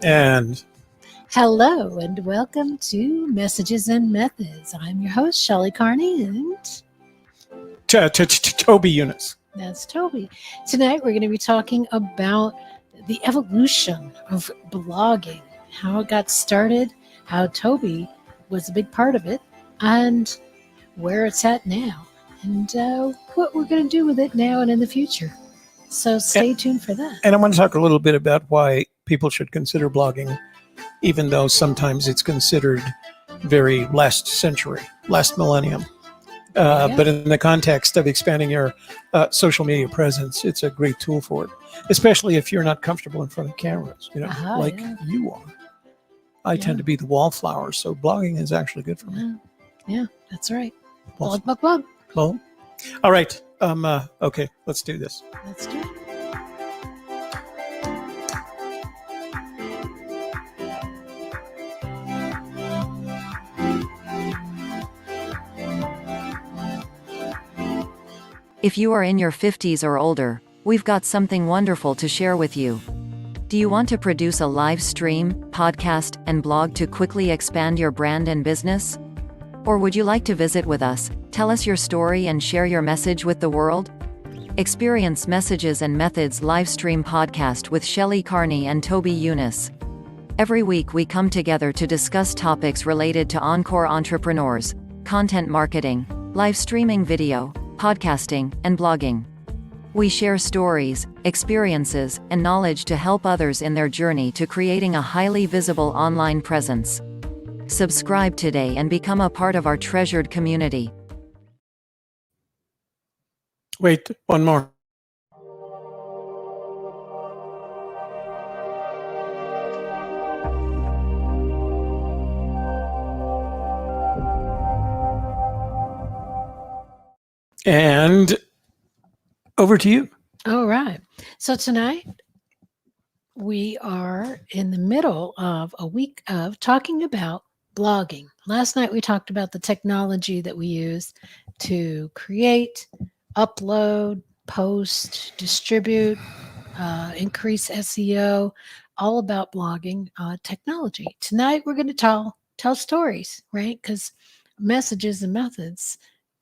And hello and welcome to Messages and Methods. I'm your host, Shelley, Carney, and Toby Younis. that's Toby. Tonight we're going to be talking about the evolution of blogging, how it got started, how Toby was a big part of it, and where it's at now, and what we're going to do with it now and in the future. So stay tuned for that. And I want to talk a little bit about why people should consider blogging, even though sometimes it's considered very last century, last millennium. But in the context of expanding your social media presence, it's a great tool for it, especially if you're not comfortable in front of cameras, like you are. I tend to be the wallflower, so blogging is actually good for me. Yeah, that's right. Blog. Blog. All right. Okay, let's do this. Let's do it. If you are in your 50s or older, we've got something wonderful to share with you. Do you want to produce a live stream, podcast, and blog to quickly expand your brand and business? Or would you like to visit with us, tell us your story and share your message with the world? Experience Messages and Methods live stream podcast with Shelley, Carney, and Toby Younis. Every week we come together to discuss topics related to encore entrepreneurs, content marketing, live streaming video, podcasting, and blogging. We share stories, experiences, and knowledge to help others in their journey to creating a highly visible online presence. Subscribe today and become a part of our treasured community. Wait, one more. And over to you. All right. So tonight we are in the middle of a week of talking about blogging. Last night we talked about the technology that we use to create, upload, post, distribute, increase SEO, all about blogging technology. Tonight we're going to tell stories, right? Because Messages and Methods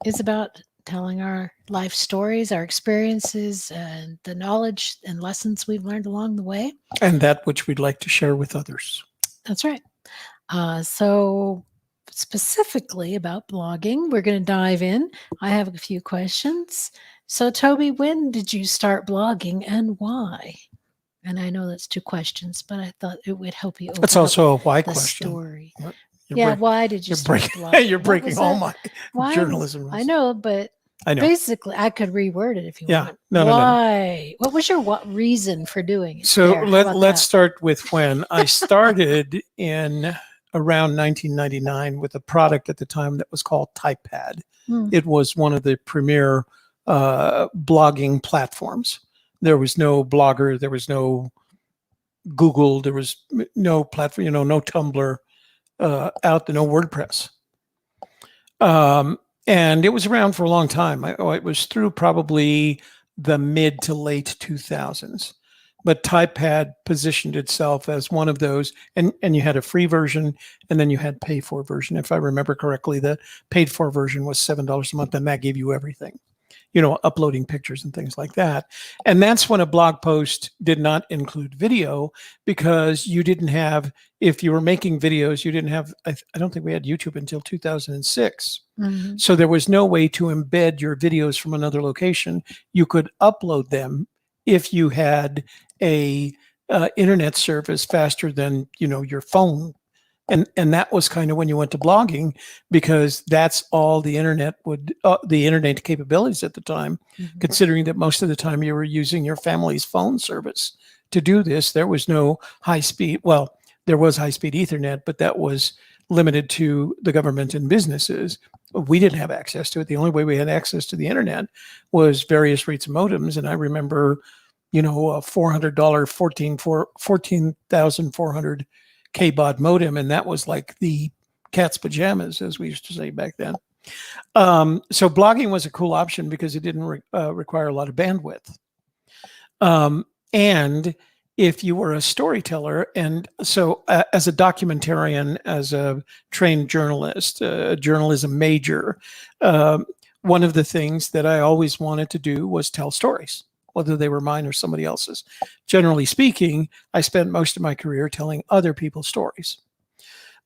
is about telling our life stories, our experiences, and the knowledge and lessons we've learned along the way. And that which we'd like to share with others. That's right. So specifically about blogging, we're going to dive in. I have a few questions. So Toby, when did you start blogging and why? And I know that's two questions, but I thought it would help you open That's also a why the question. Story. You're Why did you start blogging? You're breaking all my journalism rules. I know, but basically, I could reword it if you want. Why? What was your reason for doing it? So let's start with when I started in around 1999 with a product at the time that was called TypePad. It was one of the premier blogging platforms. There was no Blogger, there was no Google, there was no platform, no Tumblr out there, no WordPress. And it was around for a long time. It was through probably the mid to late 2000s. But TypePad positioned itself as one of those, and you had a free version, and then you had pay-for version. If I remember correctly, the paid-for version was $7 a month, and that gave you everything, uploading pictures and things like that. And that's when a blog post did not include video, because you didn't have, if you were making videos, you didn't have, I don't think we had YouTube until 2006. Mm-hmm. So there was no way to embed your videos from another location. You could upload them if you had a internet service faster than, your phone. And that was kind of when you went to blogging, because that's all the internet the internet capabilities at the time, considering that most of the time you were using your family's phone service to do this. There was no high speed. Well, there was high speed Ethernet, but that was limited to the government and businesses. We didn't have access to it. The only way we had access to the internet was various rates of modems. And I remember, a $400 14,400 K-baud modem, and that was like the cat's pajamas, as we used to say back then. So blogging was a cool option because it didn't require a lot of bandwidth. And if you were a storyteller, and so as a documentarian, as a trained journalist, a journalism major, um, one of the things that I always wanted to do was tell stories, whether they were mine or somebody else's. Generally speaking, I spent most of my career telling other people's stories.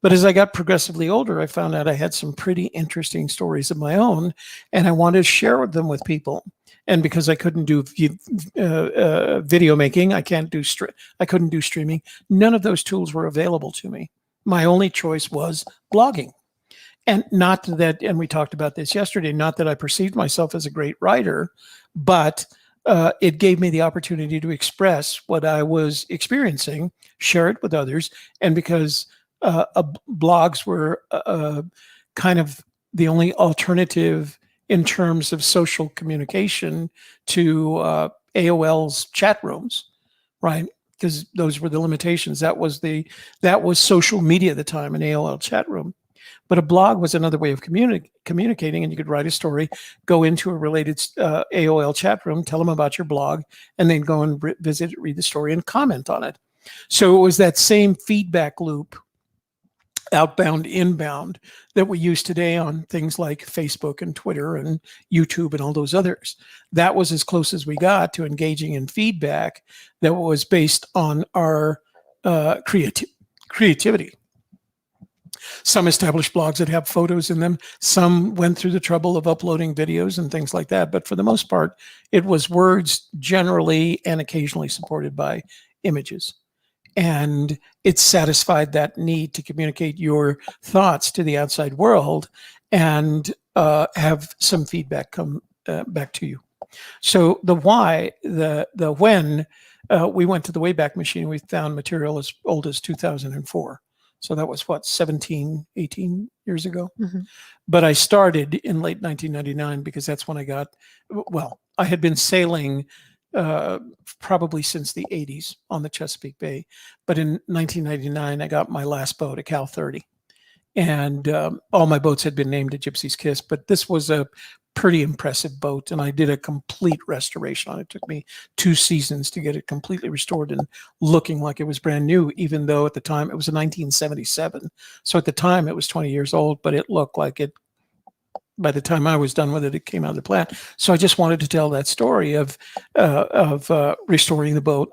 But as I got progressively older, I found out I had some pretty interesting stories of my own, and I wanted to share them with people. And because I couldn't do video making, I couldn't do streaming. None of those tools were available to me. My only choice was blogging. And not that, and we talked about this yesterday, not that I perceived myself as a great writer, but it gave me the opportunity to express what I was experiencing, share it with others. And because blogs were kind of the only alternative in terms of social communication to AOL's chat rooms, right? Because those were the limitations. That was social media at the time, an AOL chat room. But a blog was another way of communicating, and you could write a story, go into a related AOL chat room, tell them about your blog, and then go and visit it, read the story, and comment on it. So it was that same feedback loop, outbound, inbound, that we use today on things like Facebook and Twitter and YouTube and all those others. That was as close as we got to engaging in feedback that was based on our creativity. Some established blogs that have photos in them. Some went through the trouble of uploading videos and things like that. But for the most part, it was words generally and occasionally supported by images. And it satisfied that need to communicate your thoughts to the outside world and have some feedback come back to you. So the why, the when, we went to the Wayback Machine, we found material as old as 2004. So that was what, 17, 18 years ago? Mm-hmm. But I started in late 1999 because that's when I had been sailing probably since the 80s on the Chesapeake Bay. But in 1999, I got my last boat, a Cal 30. And all my boats had been named a Gypsy's Kiss, but this was a pretty impressive boat, and I did a complete restoration on it. It took me 2 seasons to get it completely restored and looking like it was brand new, even though at the time it was a 1977. So at the time it was 20 years old, but it looked like it, by the time I was done with it, it came out of the plant. So I just wanted to tell that story of restoring the boat.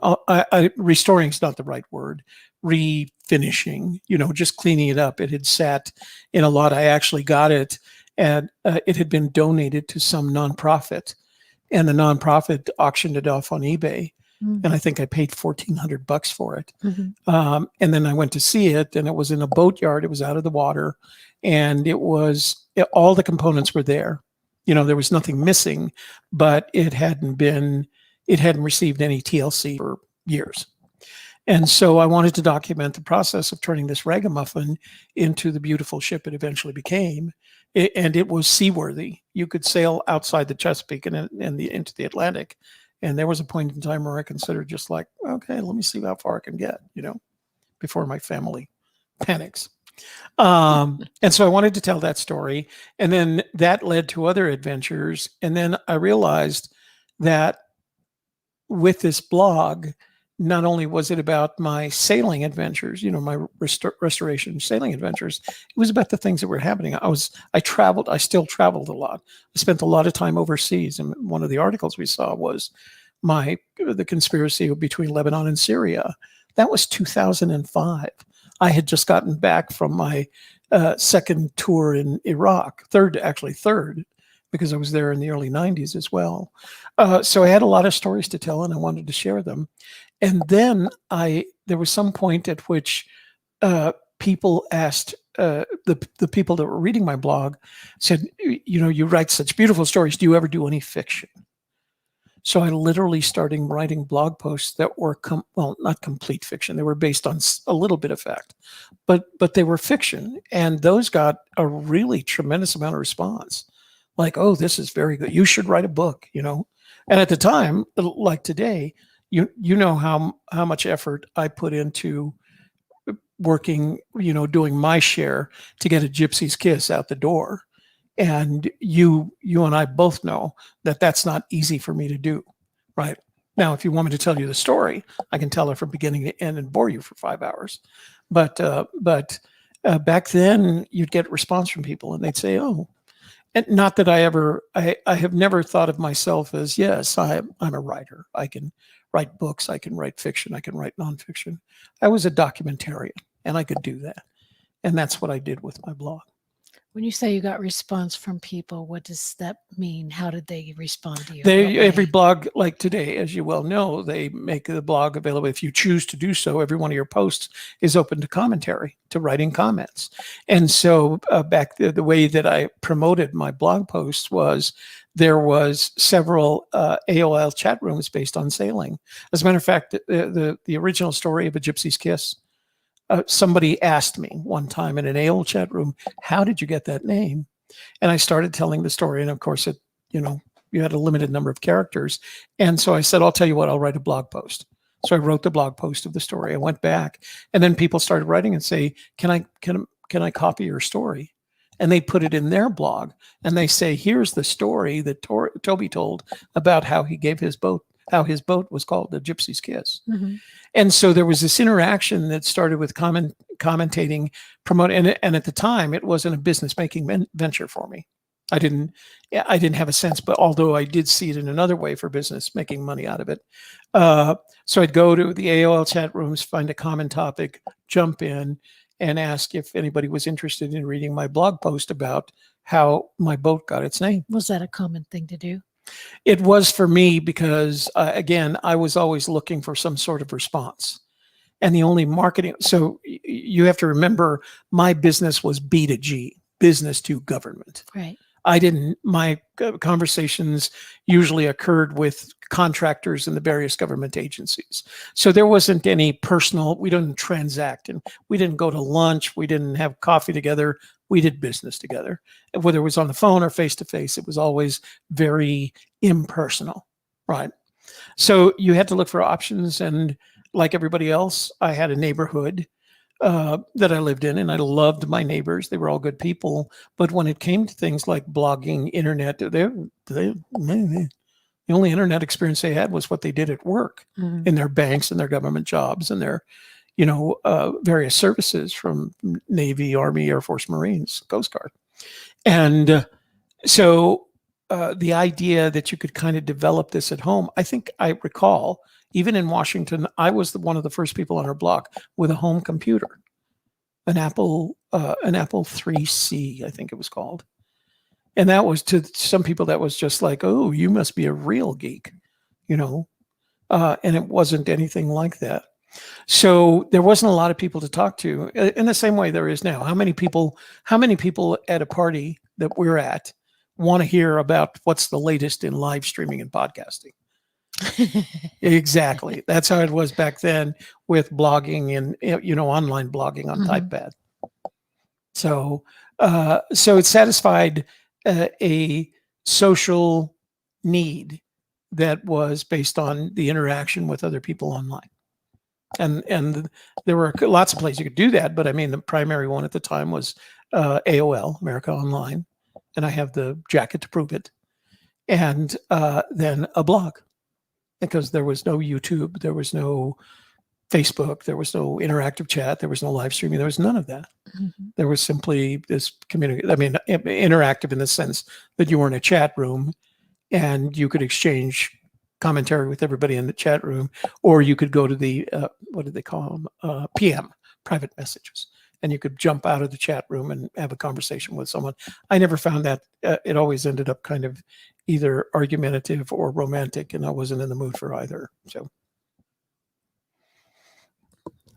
Restoring is not the right word. Refinishing, just cleaning it up. It had sat in a lot. I actually got it, and it had been donated to some nonprofit, and the nonprofit auctioned it off on eBay. Mm-hmm. And I think I paid $1,400 for it. Mm-hmm. And then I went to see it, and it was in a boatyard. It was out of the water, and all the components were there. There was nothing missing, but it hadn't received any TLC for years. And so I wanted to document the process of turning this ragamuffin into the beautiful ship it eventually became. And it was seaworthy. You could sail outside the Chesapeake and into the Atlantic. And there was a point in time where I considered just like, okay, let me see how far I can get, before my family panics. And so I wanted to tell that story. And then that led to other adventures. And then I realized that with this blog, not only was it about my sailing adventures, my restoration sailing adventures, it was about the things that were happening. I still traveled a lot. I spent a lot of time overseas. And one of the articles we saw was the conspiracy between Lebanon and Syria. That was 2005. I had just gotten back from my second tour in Iraq, third, because I was there in the early 90s as well. So I had a lot of stories to tell, and I wanted to share them. And then there was some point at which people asked, the people that were reading my blog said, you write such beautiful stories. Do you ever do any fiction? So I literally started writing blog posts that were, not complete fiction. They were based on a little bit of fact, but they were fiction. And those got a really tremendous amount of response. Like, oh, this is very good. You should write a book, And at the time, like today, you know how much effort I put into working, doing my share to get a Gypsy's Kiss out the door. And you and I both know that that's not easy for me to do, right? Now, if you want me to tell you the story, I can tell it from beginning to end and bore you for 5 hours. But back then, you'd get response from people, and they'd say, "Oh," and not that I have never thought of myself as, yes, I'm a writer. I can write books, I can write fiction, I can write nonfiction. I was a documentarian, and I could do that, and that's what I did with my blog. When you say you got response from people, what does that mean? How did they respond to you? Every blog, like today, as you well know, they make the blog available. If you choose to do so, every one of your posts is open to commentary, to writing comments. And so back the way that I promoted my blog posts was there was several AOL chat rooms based on sailing. As a matter of fact, the original story of A Gypsy's Kiss, somebody asked me one time in an AOL chat room, "How did you get that name?" And I started telling the story. And of course, you had a limited number of characters. And so I said, "I'll tell you what, I'll write a blog post." So I wrote the blog post of the story. I went back, and then people started writing and say, "Can I copy your story?" And they put it in their blog, and they say, "Here's the story that Toby told about how he gave his boat, how his boat was called the Gypsy's Kiss." Mm-hmm. And so there was this interaction that started with commentating, promoting, and at the time, it wasn't a business making venture for me. I didn't have a sense, but although I did see it in another way for business, making money out of it. So I'd go to the AOL chat rooms, find a common topic, jump in, and ask if anybody was interested in reading my blog post about how my boat got its name. Was that a common thing to do? It was for me because, again, I was always looking for some sort of response. And the only marketing, so you have to remember, my business was B2G, business to government. Right. My conversations usually occurred with contractors in the various government agencies. So there wasn't any personal, we didn't transact, and we didn't go to lunch, we didn't have coffee together, we did business together. Whether it was on the phone or face-to-face, it was always very impersonal, right? So you had to look for options, and like everybody else, I had a neighborhood that I lived in, and I loved my neighbors. They were all good people. But when it came to things like blogging, internet, the only internet experience they had was what they did at work, in their banks and their government jobs and their, various services from Navy, Army, Air Force, Marines, Coast Guard. And so the idea that you could kind of develop this at home, I think I recall, even in Washington, I was one of the first people on our block with a home computer, an Apple IIIC, I think it was called. And that was, to some people, that was just like, "Oh, you must be a real geek," and it wasn't anything like that. So there wasn't a lot of people to talk to in the same way there is now. How many people at a party that we're at want to hear about what's the latest in live streaming and podcasting? Exactly. That's how it was back then with blogging and online blogging on TypePad. So it satisfied a social need that was based on the interaction with other people online. And there were lots of places you could do that, but I mean, the primary one at the time was AOL, America Online, and I have the jacket to prove it, and then a blog, because there was no YouTube, there was no Facebook, there was no interactive chat, there was no live streaming, there was none of that. There was simply this community. I mean, interactive in the sense that you were in a chat room and you could exchange commentary with everybody in the chat room, or you could go to the what did they call them, PM, private messages, and you could jump out of the chat room and have a conversation with someone. I never found that. It always ended up kind of either argumentative or romantic, and I wasn't in the mood for either. So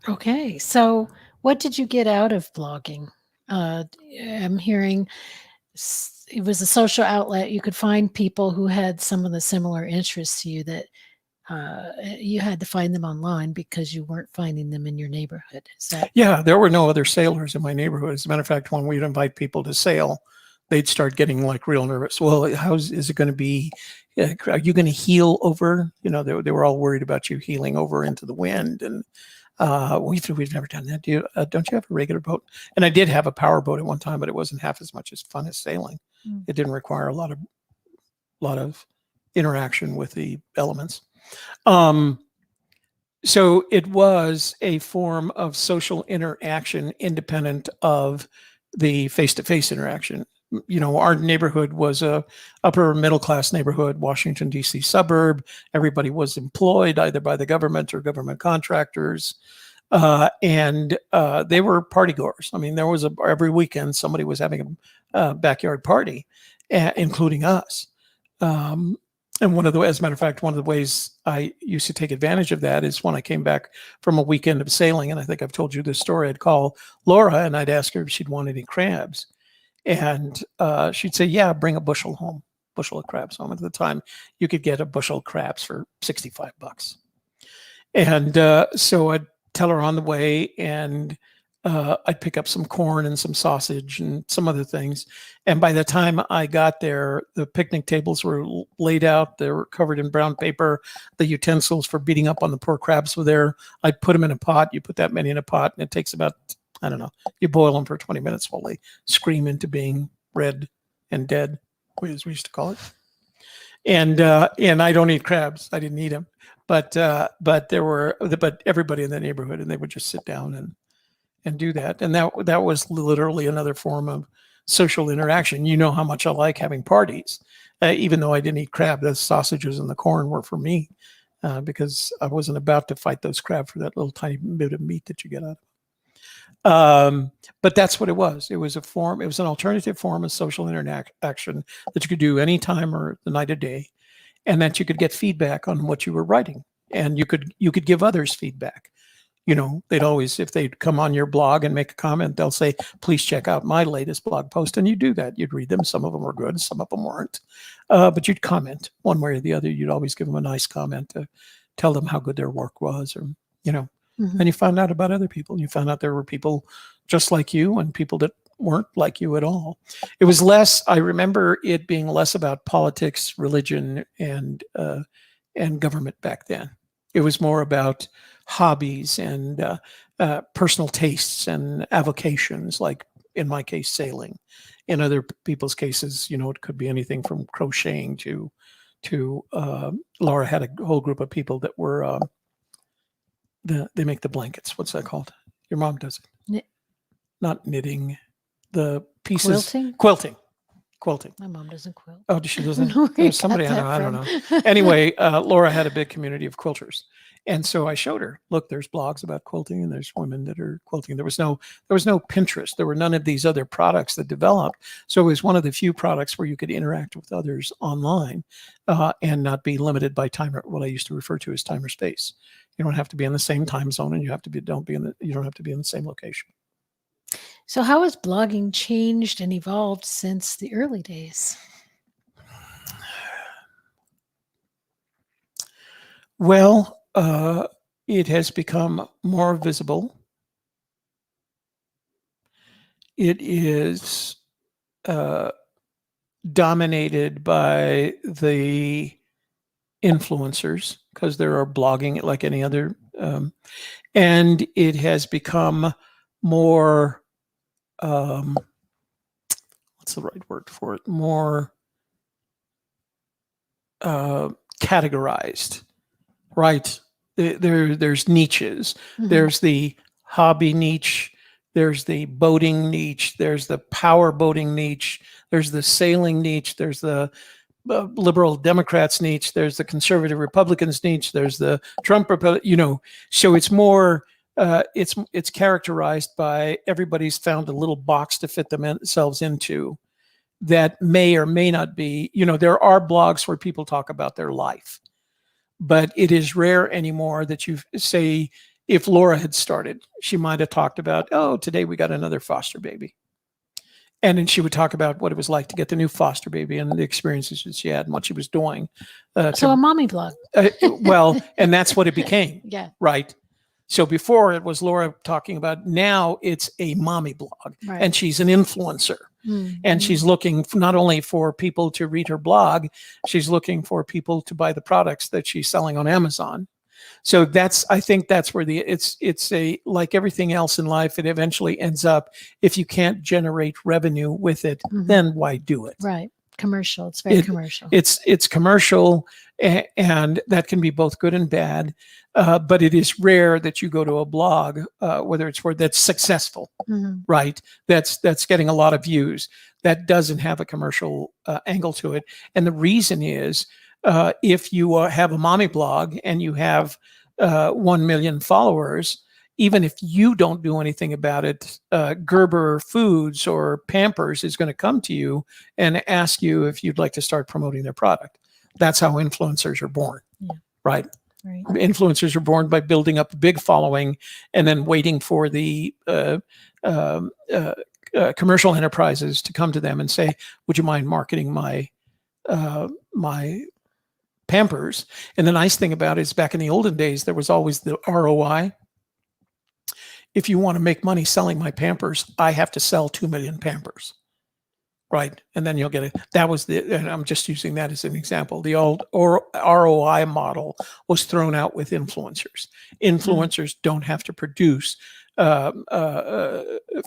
okay, so what did you get out of blogging? I'm hearing it was a social outlet. You could find people who had some of the similar interests to you, that you had to find them online because you weren't finding them in your neighborhood. Is that? Yeah, there were no other sailors in my neighborhood. As a matter of fact, when we'd invite people to sail, they'd start getting like real nervous. Well, is it going to be? Are you going to heel over? They were all worried about you heeling over into the wind, and we've never done that. Don't you have a regular boat? And I did have a power boat at one time, but it wasn't half as much as fun as sailing. It didn't require a lot of interaction with the elements. Um, so it was a form of social interaction independent of the face-to-face interaction. Our neighborhood was a upper middle class neighborhood, Washington, D.C. suburb. Everybody was employed either by the government or government contractors. And they were party goers. I mean, there was every weekend somebody was having a backyard party, including us. And as a matter of fact, one of the ways I used to take advantage of that is when I came back from a weekend of sailing, and I think I've told you this story, I'd call Laura and I'd ask her if she'd want any crabs. And she'd say, yeah, bring a bushel of crabs home. At the time, you could get a bushel of crabs for $65. And so I'd tell her on the way, and I'd pick up some corn and some sausage and some other things. And by the time I got there, the picnic tables were laid out. They were covered in brown paper. The utensils for beating up on the poor crabs were there. I'd put them in a pot. You put that many in a pot, and it takes about, I don't know, you boil them for 20 minutes while they scream into being red and dead, as we used to call it. And I don't eat crabs. I didn't eat them. But everybody in the neighborhood, and they would just sit down and do that. And that was literally another form of social interaction. You know how much I like having parties. Even though I didn't eat crab, the sausages and the corn were for me, because I wasn't about to fight those crab for that little tiny bit of meat that you get out of it. But that's what it was. It was an alternative form of social interaction that you could do anytime or the night of day, and that you could get feedback on what you were writing, and you could give others feedback. They'd always, if they'd come on your blog and make a comment, they'll say, please check out my latest blog post. And you do that. You'd read them. Some of them were good. Some of them weren't. But you'd comment one way or the other. You'd always give them a nice comment to tell them how good their work was, or, and you found out about other people. You found out there were people just like you and people that weren't like you at all. It was less, I remember it being less about politics, religion, and government back then. It was more about hobbies and personal tastes and avocations, like in my case, sailing. In other people's cases, it could be anything from crocheting to Laura had a whole group of people that were they make the blankets. What's that called? Your mom does it. Not knitting. The pieces. Quilting. My mom doesn't quilt. Oh, she doesn't? There's somebody I don't know. Anyway, Laura had a big community of quilters. And so I showed her, look, there's blogs about quilting and there's women that are quilting. There was no Pinterest. There were none of these other products that developed. So it was one of the few products where you could interact with others online and not be limited by time, or what I used to refer to as time or space. You don't have to be in the same time zone, and you don't have to be in the same location. So how has blogging changed and evolved since the early days? Well, it has become more visible. It is dominated by the influencers, because there are blogging like any other, and it has become more, what's the right word for it? More categorized, right? There's niches. Mm-hmm. There's the hobby niche. There's the boating niche. There's the power boating niche. There's the sailing niche. There's the liberal Democrats niche. There's the conservative Republicans niche. There's the Trump, so it's more, it's characterized by everybody's found a little box to fit themselves into that may or may not be, there are blogs where people talk about their life, but it is rare anymore that you say, if Laura had started, she might have talked about, oh, today we got another foster baby. And then she would talk about what it was like to get the new foster baby and the experiences that she had and what she was doing. So a mommy blog. Well, and that's what it became. Yeah. Right. So before it was Laura talking about, now it's a mommy blog, right. And she's an influencer. Mm-hmm. And she's looking not only for people to read her blog, she's looking for people to buy the products that she's selling on Amazon. So I think that's where it's like everything else in life, it eventually ends up, if you can't generate revenue with it, mm-hmm. then why do it? Right. commercial. It's very commercial. It's commercial, and that can be both good and bad. But it is rare that you go to a blog, whether it's that's successful, right? That's getting a lot of views. That doesn't have a commercial angle to it. And the reason is, if you have a mommy blog and you have 1 million followers, even if you don't do anything about it, Gerber Foods or Pampers is going to come to you and ask you if you'd like to start promoting their product. That's how influencers are born, right? Right. Influencers are born by building up a big following and then waiting for the commercial enterprises to come to them and say, "Would you mind marketing my Pampers?" And the nice thing about it is, back in the olden days, there was always the ROI. If you want to make money selling my Pampers, I have to sell 2 million Pampers, right? And then you'll get it. That was and I'm just using that as an example. The old ROI model was thrown out with influencers. Influencers don't have to produce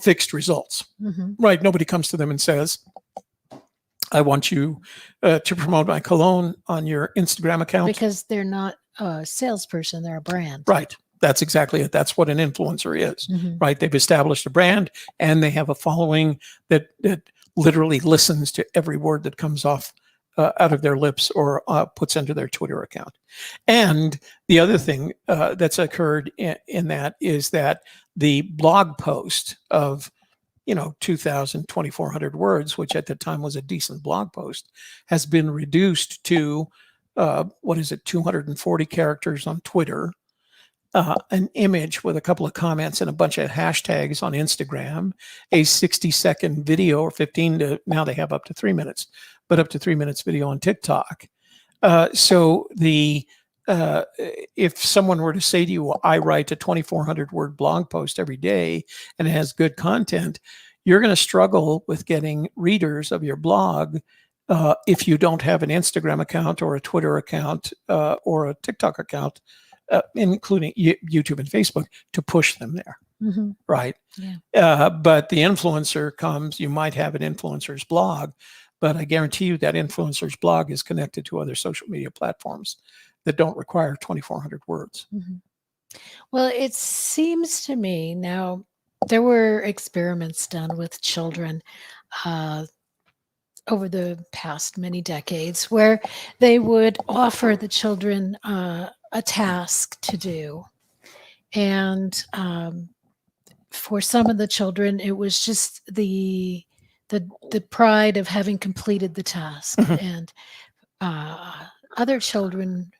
fixed results, right? Nobody comes to them and says, "I want you to promote my cologne on your Instagram account." Because they're not a salesperson, they're a brand. Right. That's exactly it. That's what an influencer is, right? They've established a brand and they have a following that literally listens to every word that comes off out of their lips or puts into their Twitter account. And the other thing that's occurred in that is that the blog post of 2,000, 2,400 words, which at the time was a decent blog post, has been reduced to 240 characters on Twitter, an image with a couple of comments and a bunch of hashtags on Instagram, a 60-second video, or 15 to now they have up to 3 minutes, but up to 3 minutes video on TikTok. So if someone were to say to you, "I write a 2,400 word blog post every day and it has good content," you're going to struggle with getting readers of your blog if you don't have an Instagram account or a Twitter account or a TikTok account, including YouTube and Facebook, to push them there, right? Yeah. But the influencer comes, you might have an influencer's blog, but I guarantee you that influencer's blog is connected to other social media platforms that don't require 2,400 words. Well, it seems to me now, there were experiments done with children over the past many decades where they would offer the children a task to do. And for some of the children, it was just the pride of having completed the task. And other children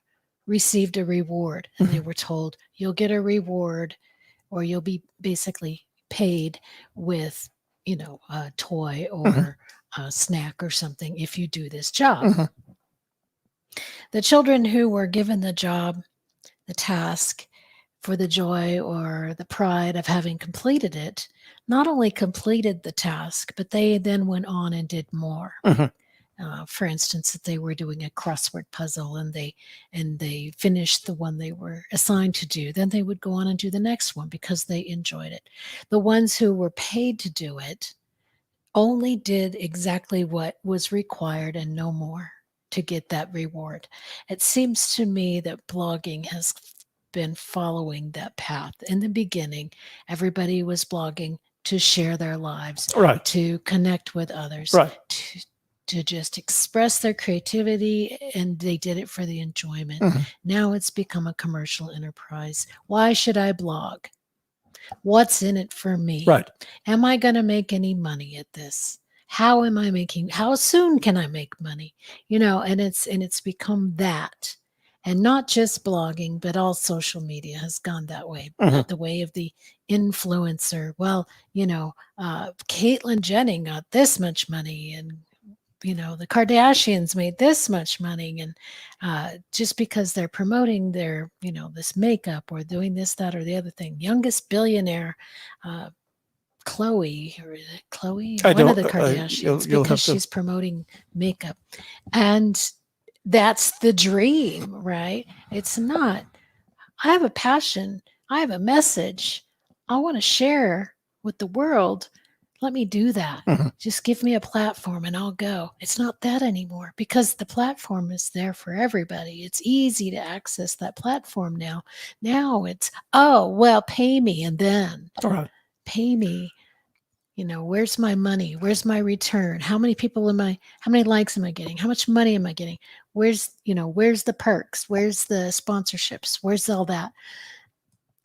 received a reward, and they were told, "You'll get a reward, or you'll be basically paid with, a toy or a snack or something if you do this job." The children who were given the job, the task, for the joy or the pride of having completed it, not only completed the task, but they then went on and did more. For instance, if they were doing a crossword puzzle and they finished the one they were assigned to do, then they would go on and do the next one because they enjoyed it. The ones who were paid to do it only did exactly what was required and no more to get that reward. It seems to me that blogging has been following that path. In the beginning, everybody was blogging to share their lives, Right. to connect with others, Right. to just express their creativity, and they did it for the enjoyment. Now it's become a commercial enterprise. Why should I blog? What's in it for me? Right. Am I going to make any money at this? How soon can I make money? And it's become that. And not just blogging, but all social media has gone that way, the way of the influencer. Well, Caitlyn Jenner got this much money, and the Kardashians made this much money, and just because they're promoting their, this makeup or doing this, that, or the other thing. Youngest billionaire, Chloe, or is it Chloe? One of the Kardashians, because she's promoting makeup. And that's the dream, right? It's not. I have a passion. I have a message. I want to share with the world. Let me do that. Mhm. Just give me a platform and I'll go. It's not that anymore because the platform is there for everybody. It's easy to access that platform now. Now it's, oh, well, pay me and then All right. pay me. Where's my money? Where's my return? How many how many likes am I getting? How much money am I getting? Where's the perks? Where's the sponsorships? Where's all that?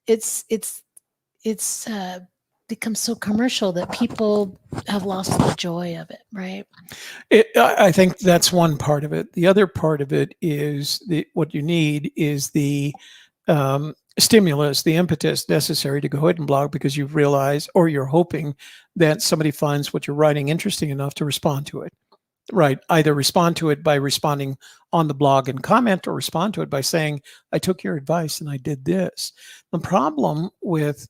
It's become so commercial that people have lost the joy of it, right? I think that's one part of it. The other part of it is what you need is the stimulus, the impetus necessary to go ahead and blog because you realize, or you're hoping that somebody finds what you're writing interesting enough to respond to it. Right. Either respond to it by responding on the blog and comment, or respond to it by saying, I took your advice and I did this. The problem with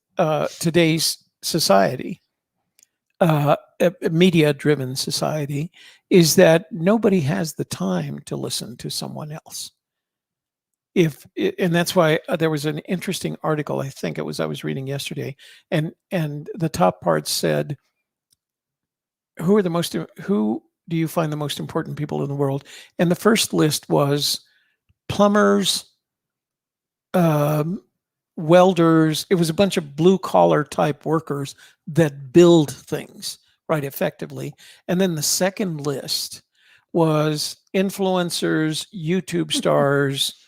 today's society, a media-driven society, is that nobody has the time to listen to someone else. And that's why there was an interesting article, I think it was, I was reading yesterday, and the top part said, who do you find the most important people in the world? And the first list was plumbers, welders. It was a bunch of blue collar type workers that build things, right, effectively. And then the second list was influencers, YouTube stars,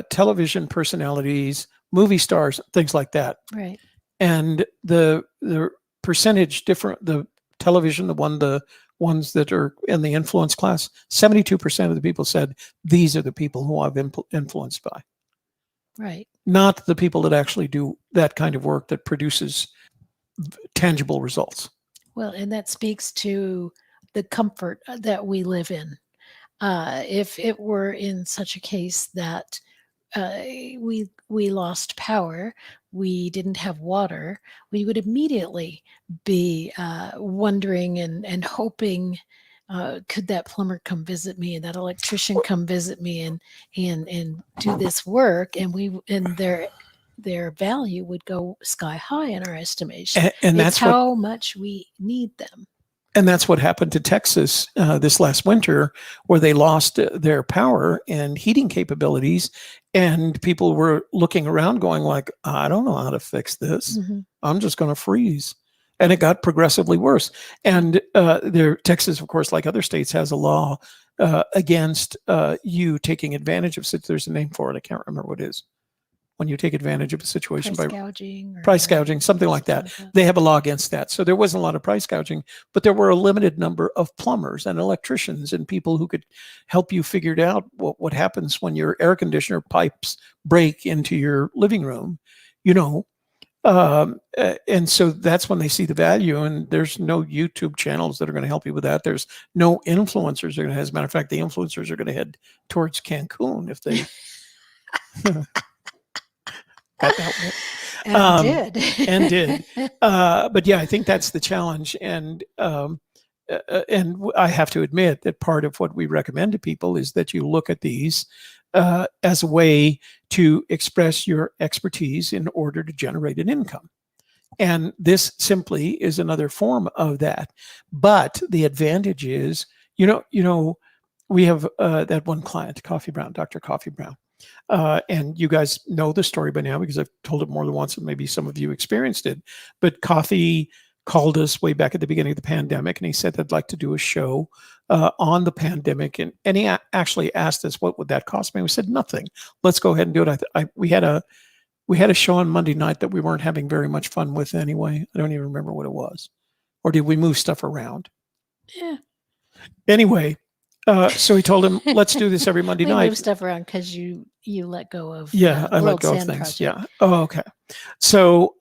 television personalities, movie stars, things like that. Right. And the percentage different, the television, the ones that are in the influence class, 72% of the people said these are the people who I've influenced by. Right. Not the people that actually do that kind of work that produces tangible results. Well, and that speaks to the comfort that we live in. If it were in such a case that we lost power, we didn't have water, we would immediately be wondering and hoping, could that plumber come visit me and that electrician come visit me and do this work, and their value would go sky high in our estimation. And It's that's how much we need them. And that's what happened to Texas this last winter, where they lost their power and heating capabilities. And people were looking around going like, I don't know how to fix this. Mhm. I'm just going to freeze. And it got progressively worse. And Texas, of course, like other states, has a law against you taking advantage of it. There's a name for it. I can't remember what it is. When you take advantage of a situation Price by gouging, price gouging, something like that. They have a law against that. So there wasn't a lot of price gouging, but there were a limited number of plumbers and electricians and people who could help you figure it out what happens when your air conditioner pipes break into your living room, and so that's when they see the value. And there's no YouTube channels that are going to help you with that. There's no influencers that are going to, as a matter of fact, the influencers are going to head towards Cancun if they got that and did. But yeah, I think that's the challenge. And I have to admit that part of what we recommend to people is that you look at these as a way to express your expertise in order to generate an income. And this simply is another form of that. But the advantage is, we have that one client, Coffee Brown, Dr. Coffee Brown. And you guys know the story by now because I've told it more than once, and maybe some of you experienced it. But Coffee called us way back at the beginning of the pandemic, and he said they'd like to do a show on the pandemic. And he actually asked us, what would that cost me? We said, nothing. Let's go ahead and do it. We had a show on Monday night that we weren't having very much fun with anyway. I don't even remember what it was. Or did we move stuff around? Yeah. Anyway, so he told him, let's do this every Monday night. Move stuff around because you let go of I let World go of Sand things. Project. Yeah. Oh, okay. So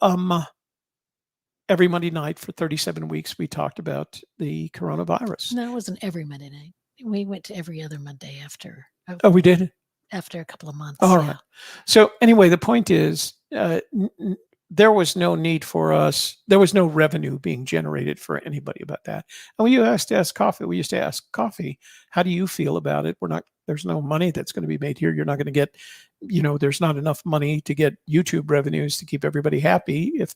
every Monday night for 37 weeks, we talked about the coronavirus. No, it wasn't every Monday night. We went to every other Monday after. Oh, we did? After a couple of months. All right. So anyway, the point is, there was no need for us. There was no revenue being generated for anybody about that. And we used to ask Coffee, how do you feel about it? There's no money that's going to be made here. You're not going to get there's not enough money to get YouTube revenues to keep everybody happy if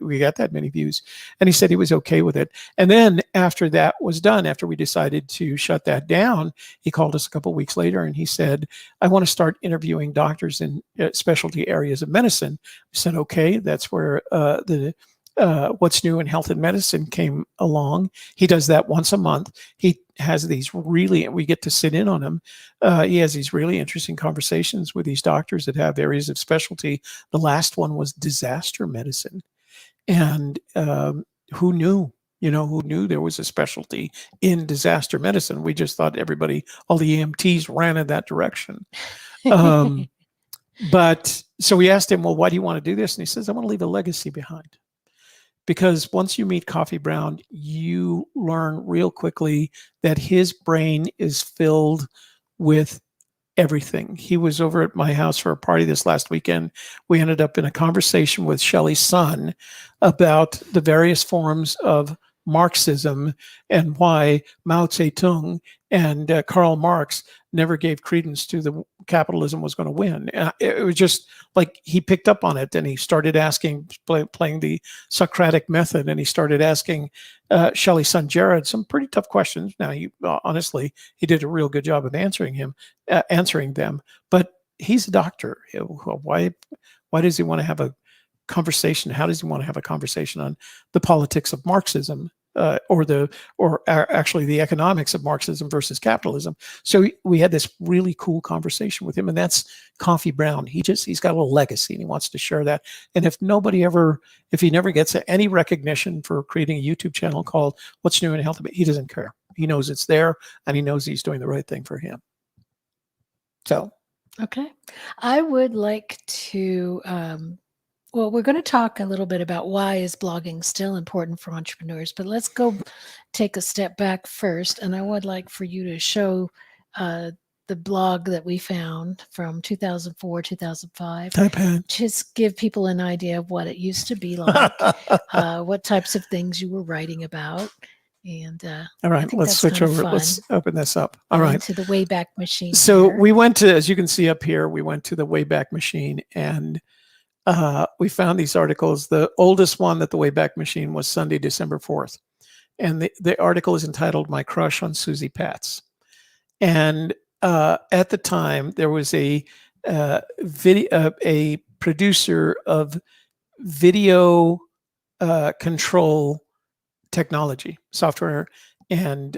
we got that many views. And he said he was okay with it. And then after that was done, after we decided to shut that down, he called us a couple of weeks later and he said, I want to start interviewing doctors in specialty areas of medicine. We said, okay, that's where the What's New in Health and Medicine came along. He does that once a month. He has these we get to sit in on him. He has these really interesting conversations with these doctors that have areas of specialty. The last one was disaster medicine. And who knew? Who knew there was a specialty in disaster medicine? We just thought all the EMTs ran in that direction. But so we asked him, well, why do you want to do this? And he says, I want to leave a legacy behind. Because once you meet Coffee Brown, you learn real quickly that his brain is filled with everything. He was over at my house for a party this last weekend. We ended up in a conversation with Shelley's son about the various forms of Marxism and why Mao Zedong and Karl Marx never gave credence to the capitalism was going to win. It was just like he picked up on it and he started playing the Socratic method, and he started asking Shelley's son Jared some pretty tough questions. Now, honestly, he did a real good job of answering them. But he's a doctor. Why does he want to have a conversation? How does he want to have a conversation on the politics of Marxism? Or actually the economics of Marxism versus capitalism. So we had this really cool conversation with him, and that's Coffee Brown. He's got a legacy, and he wants to share that. And if he never gets any recognition for creating a YouTube channel called What's New in Health, he doesn't care. He knows it's there, and he knows he's doing the right thing for him. So, okay, I would like to. Well, we're going to talk a little bit about why is blogging still important for entrepreneurs, but let's go take a step back first. And I would like for you to show the blog that we found from 2004, 2005. iPad. Just give people an idea of what it used to be like, what types of things you were writing about. And all right, let's switch over. Let's open this up. All right. To the Wayback Machine. So we went to, as you can see up here, we went to the Wayback Machine, and we found these articles. The oldest one at the Wayback Machine was Sunday, December 4th. And the article is entitled My Crush on Susie Pats. And at the time, there was a producer of video control technology, software and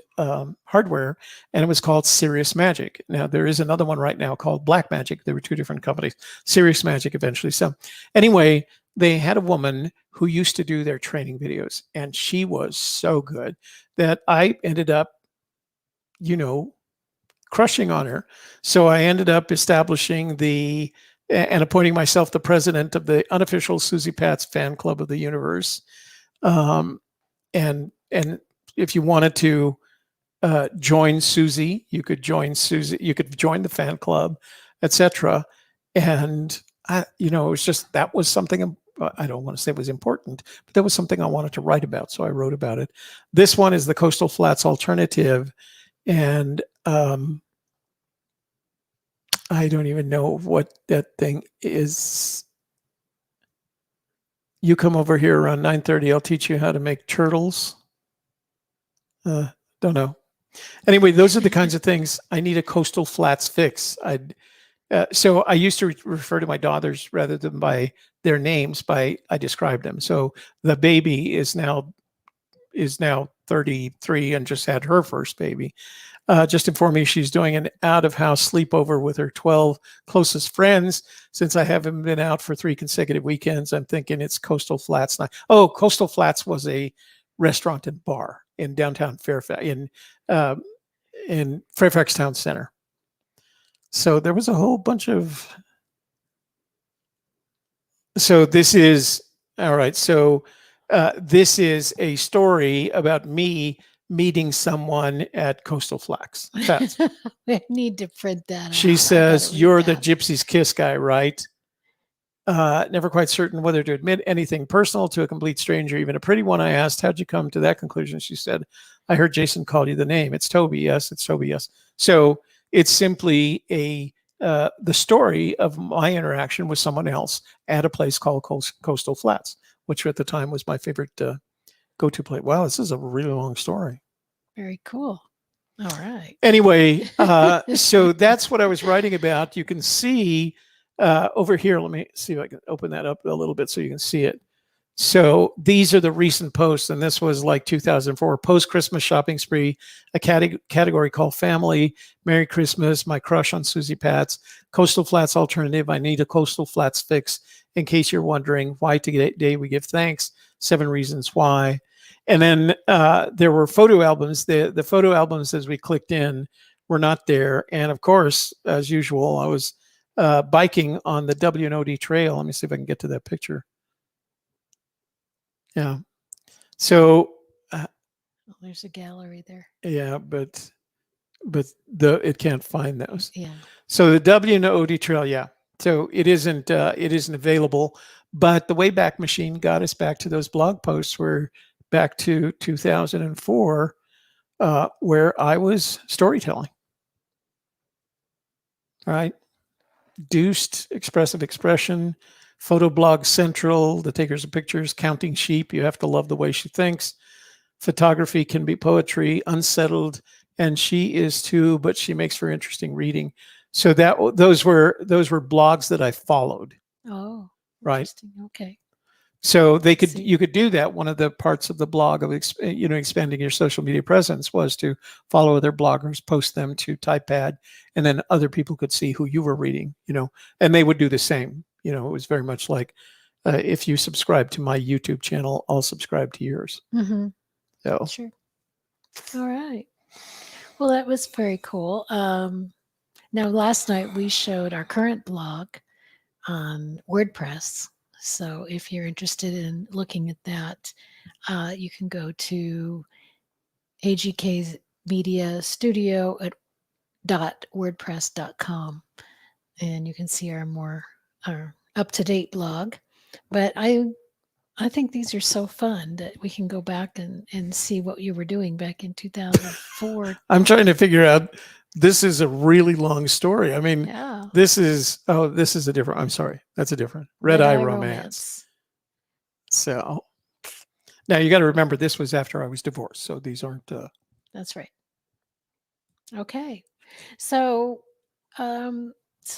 hardware, and it was called Serious Magic. Now, there is another one right now called Black Magic. There were two different companies. Serious Magic eventually. So anyway, they had a woman who used to do their training videos, and she was so good that I ended up, crushing on her. So I ended up establishing and appointing myself the president of the unofficial Susie Pats fan club of the universe. And if you wanted to join Susie, you could join Susie. You could join the fan club, etc. And it was just, that was something. I don't want to say it was important, but that was something I wanted to write about, so I wrote about it. This one is the Coastal Flats Alternative, and I don't even know what that thing is. You come over here around 9:30. I'll teach you how to make turtles. Don't know. Anyway, those are the kinds of things. I need a Coastal Flats fix. So I used to refer to my daughters rather than by their names. I described them. So the baby is now 33 and just had her first baby. Just informed me she's doing an out-of-house sleepover with her 12 closest friends. Since I haven't been out for 3 consecutive weekends, I'm thinking it's Coastal Flats night. Oh, Coastal Flats was a restaurant and bar in downtown Fairfax, in Fairfax Town Center. So there was a whole bunch of. So this is all right. So this is a story about me meeting someone at Coastal Flats. I need to print that. She says, "You're the Gypsy's Kiss guy, right? Never quite certain whether to admit anything personal to a complete stranger, even a pretty one. I asked, how'd you come to that conclusion? She said, I heard Jason call you the name. It's Toby. Yes, it's Toby. Yes. So it's simply the story of my interaction with someone else at a place called Coastal Flats, which at the time was my favorite go-to place. Wow, this is a really long story. Very cool. All right. Anyway, so that's what I was writing about. You can see over here. Let me see if I can open that up a little bit so you can see it. So these are the recent posts, and this was like 2004, post-Christmas shopping spree, a category called family, Merry Christmas, my crush on Susie Pat's, Coastal Flats alternative, I need a Coastal Flats fix, in case you're wondering, why today we give thanks, 7 reasons why. And then there were photo albums. The photo albums, as we clicked in, were not there. And of course, as usual, I was biking on the W&OD trail. Let me see if I can get to that picture. Yeah. So there's a gallery there. yeah, but it can't find those. Yeah. So the W&OD trail, yeah. So it isn't available, but the Wayback Machine got us back to those blog posts where back to 2004, where I was storytelling. All right. Deuced, expressive expression, photo blog central, the takers of pictures, counting sheep. You have to love the way she thinks. Photography can be poetry, unsettled, and she is too, but she makes for interesting reading. So those were blogs that I followed. Oh, right. Interesting. Okay. So you could do that. One of the parts of the blog of expanding your social media presence was to follow other bloggers, post them to TypePad, and then other people could see who you were reading. And they would do the same. It was very much like if you subscribe to my YouTube channel, I'll subscribe to yours. Mm-hmm. So sure. All right. Well, that was very cool. Now, last night we showed our current blog on WordPress. So if you're interested in looking at that, you can go to AGK's Media Studio at .wordpress.com, and you can see our up-to-date blog. But I think these are so fun that we can go back and see what you were doing back in 2004. I'm trying to figure out, this is a really long story. I mean, Yeah. this is a different, I'm sorry, that's a different Red Eye Romance. So now you got to remember, this was after I was divorced. So these aren't. That's right. Okay. So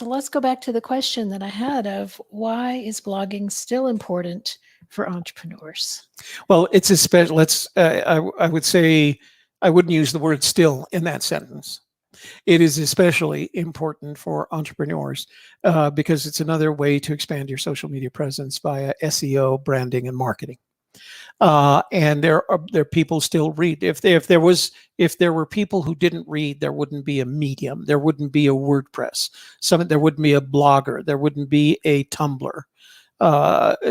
let's go back to the question that I had of why is blogging still important for entrepreneurs? Well, it's especially, I would say, I wouldn't use the word still in that sentence. It is especially important for entrepreneurs because it's another way to expand your social media presence via SEO, branding, and marketing. And there are people still read. If there were people who didn't read, there wouldn't be a Medium, there wouldn't be a WordPress, there wouldn't be a Blogger, there wouldn't be a Tumblr.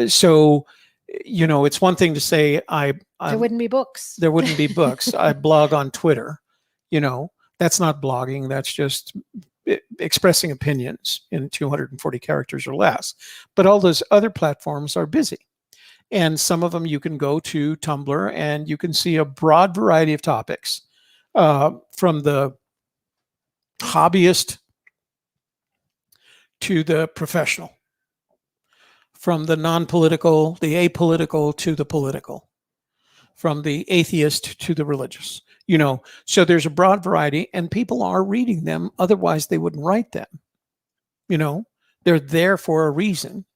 So it's one thing to say there wouldn't be books. There wouldn't be books. I blog on Twitter. That's not blogging. That's just expressing opinions in 240 characters or less. But all those other platforms are busy. And some of them you can go to Tumblr and you can see a broad variety of topics from the hobbyist to the professional, from the non-political, the apolitical to the political, from the atheist to the religious. So there's a broad variety and people are reading them. Otherwise they wouldn't write them. They're there for a reason.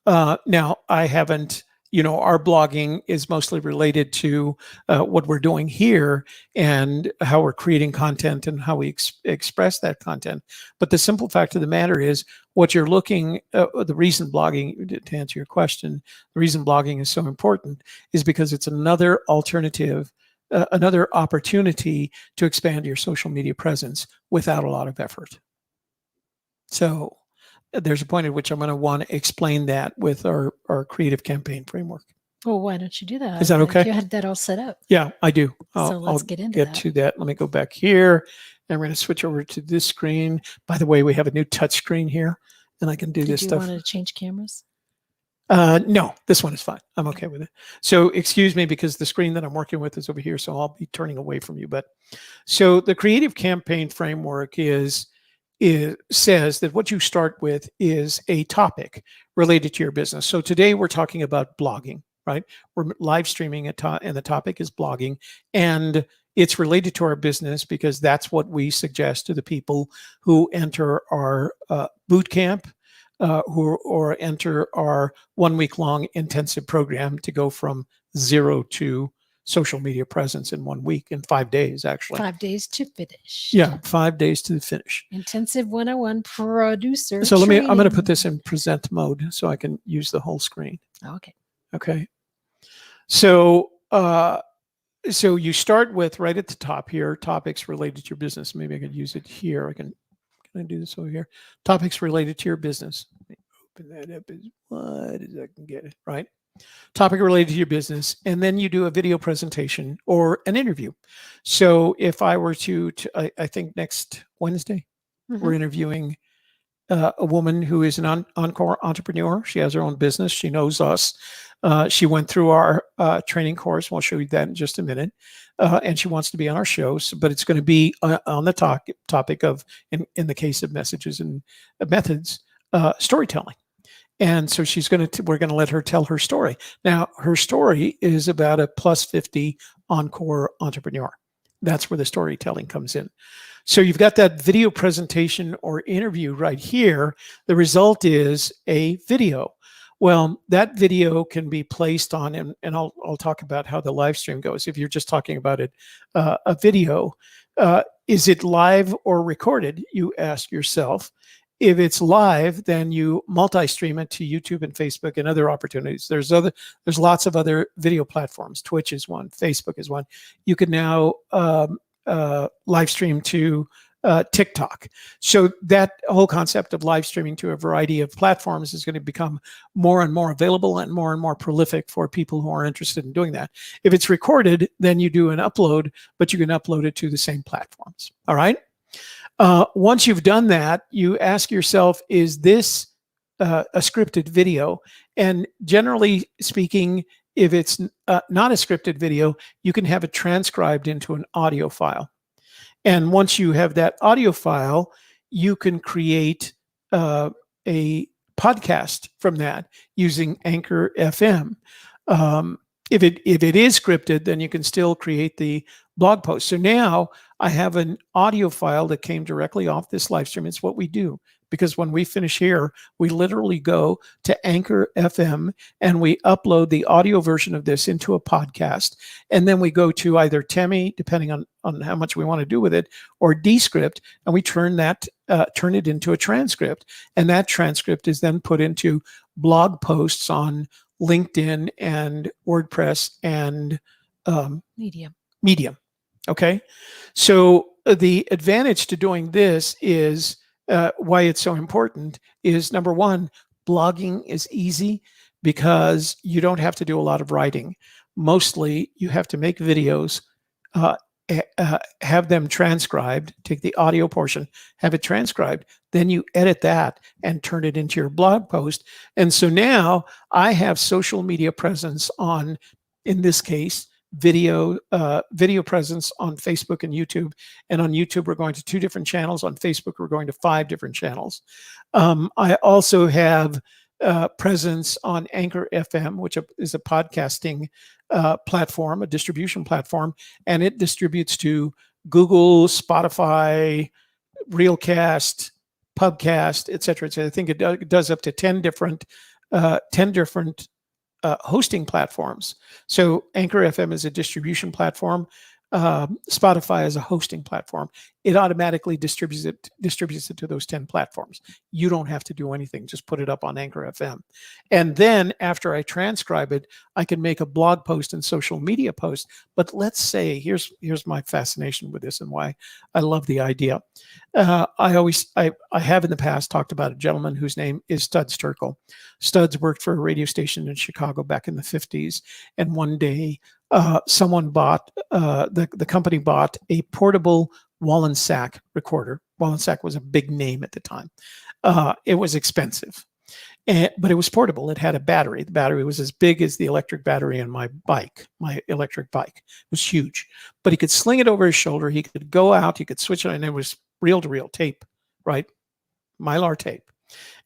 Now I haven't, our blogging is mostly related to what we're doing here and how we're creating content and how we express that content. But the simple fact of the matter is what you're looking, the reason blogging, to answer your question, the reason blogging is so important is because it's another alternative, another opportunity to expand your social media presence without a lot of effort. So there's a point at which I'm going to want to explain that with our creative campaign framework. Well, why don't you do that? Is that okay? You had that all set up. Yeah, I do. So let's get into that. To that. Let me go back here and we're going to switch over to this screen. By the way, we have a new touch screen here and I can do this stuff. Did you want to change cameras? No, this one is fine. I'm okay with it. So excuse me, because the screen that I'm working with is over here. So I'll be turning away from you. But so the creative campaign framework is says that what you start with is a topic related to your business. So today we're talking about blogging, right? We're live streaming and the topic is blogging, and it's related to our business because that's what we suggest to the people who enter our boot camp, or enter our 1 week long intensive program to go from 0 to social media presence in 1 week, in 5 days, actually. 5 days to finish. Yeah, 5 days to the finish. Intensive 101 producer. So I'm going to training. put this in present mode so I can use the whole screen. Okay. Okay. So, so you start with right at the top here, topics related to your business. Maybe I could use it here. Can I do this over here? Topics related to your business. Let me open that up as wide as I can get it, right? Topic related to your business, and then you do a video presentation or an interview. So if I were to I think next Wednesday, we're interviewing a woman who is an encore entrepreneur. She has her own business. She knows us. She went through our training course. We'll show you that in just a minute. And she wants to be on our shows, but it's going to be on the topic of, in the case of messages and methods, storytelling. And so we're going to let her tell her story. Now, her story is about a plus 50 encore entrepreneur. That's where the storytelling comes in. So you've got that video presentation or interview right here. The result is a video. Well, that video can be placed on, and I'll talk about how the live stream goes. If you're just talking about it, a video, is it live or recorded? You ask yourself. If it's live, then you multi-stream it to YouTube and Facebook and other opportunities. There's lots of other video platforms. Twitch is one. Facebook is one. You can now live stream to TikTok. So that whole concept of live streaming to a variety of platforms is going to become more and more available and more prolific for people who are interested in doing that. If it's recorded, then you do an upload, but you can upload it to the same platforms. All right. Once you've done that, you ask yourself, is this a scripted video? And generally speaking, if it's not a scripted video, you can have it transcribed into an audio file. And once you have that audio file, you can create a podcast from that using Anchor FM. If it is scripted, then you can still create the blog post. So now I have an audio file that came directly off this live stream. It's what we do, because when we finish here, we literally go to Anchor FM and we upload the audio version of this into a podcast. And then we go to either Temi, depending on how much we want to do with it, or Descript, and we turn it into a transcript. And that transcript is then put into blog posts on LinkedIn and WordPress and Medium. Okay. So the advantage to doing this is why it's so important is, number one, blogging is easy because you don't have to do a lot of writing. Mostly you have to make videos, have them transcribed, take the audio portion, have it transcribed, then you edit that and turn it into your blog post. And so now I have social media presence on, in this case, video presence on Facebook and YouTube. And on YouTube, we're going to 2 different channels. On Facebook, we're going to 5 different channels. I also have presence on Anchor FM, which is a podcasting platform, a distribution platform, and it distributes to Google, Spotify, Reelcast, Pubcast, et cetera, et cetera. I think it does up to 10 different hosting platforms. So Anchor FM is a distribution platform. Spotify is a hosting platform. It automatically distributes it to those 10 platforms. You don't have to do anything. Just put it up on Anchor FM. And then after I transcribe it, I can make a blog post and social media post. But let's say, here's my fascination with this and why I love the idea. I have in the past talked about a gentleman whose name is Studs Terkel. Studs worked for a radio station in Chicago back in the 50s. And one day, someone bought, the company bought a portable Wallensack recorder. Wallensack was a big name at the time. It was expensive, but it was portable. It had a battery. The battery was as big as the electric battery in my electric bike. It was huge, but he could sling it over his shoulder. He could go out, he could switch it, and it was reel-to-reel tape, right? Mylar tape.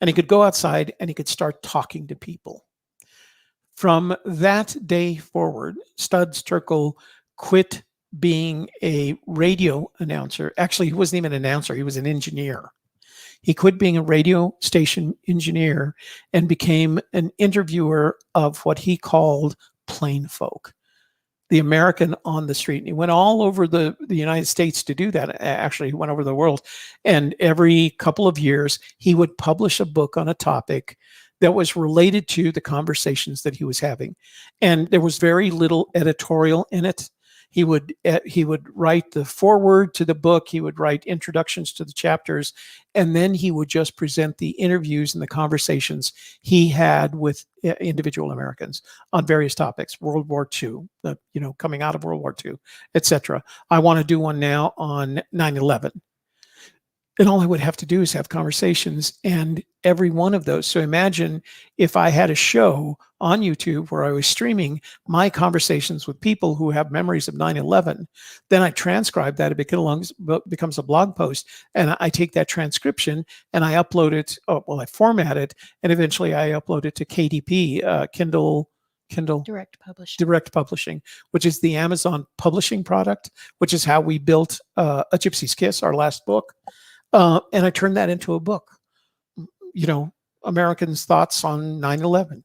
And he could go outside and he could start talking to people. From that day forward, Studs Terkel quit being a radio announcer. Actually, he wasn't even an announcer, he was an engineer. He quit being a radio station engineer and became an interviewer of what he called plain folk, the American on the street. And he went all over the United States to do that. Actually, he went over the world. And every couple of years, he would publish a book on a topic that was related to the conversations that he was having. And there was very little editorial in it. He would write the foreword to the book. He would write introductions to the chapters, and then he would just present the interviews and the conversations he had with individual Americans on various topics. World War II, coming out of World War II, etc. I want to do one now on 9/11. And all I would have to do is have conversations, and every one of those. So imagine if I had a show on YouTube where I was streaming my conversations with people who have memories of 9/11, then I transcribe that. It becomes a blog post, and I take that transcription and I upload it. I format it, and eventually I upload it to KDP, Kindle Direct Publishing, which is the Amazon publishing product, which is how we built A Gypsy's Kiss, our last book. And I turned that into a book, Americans' thoughts on 9/11.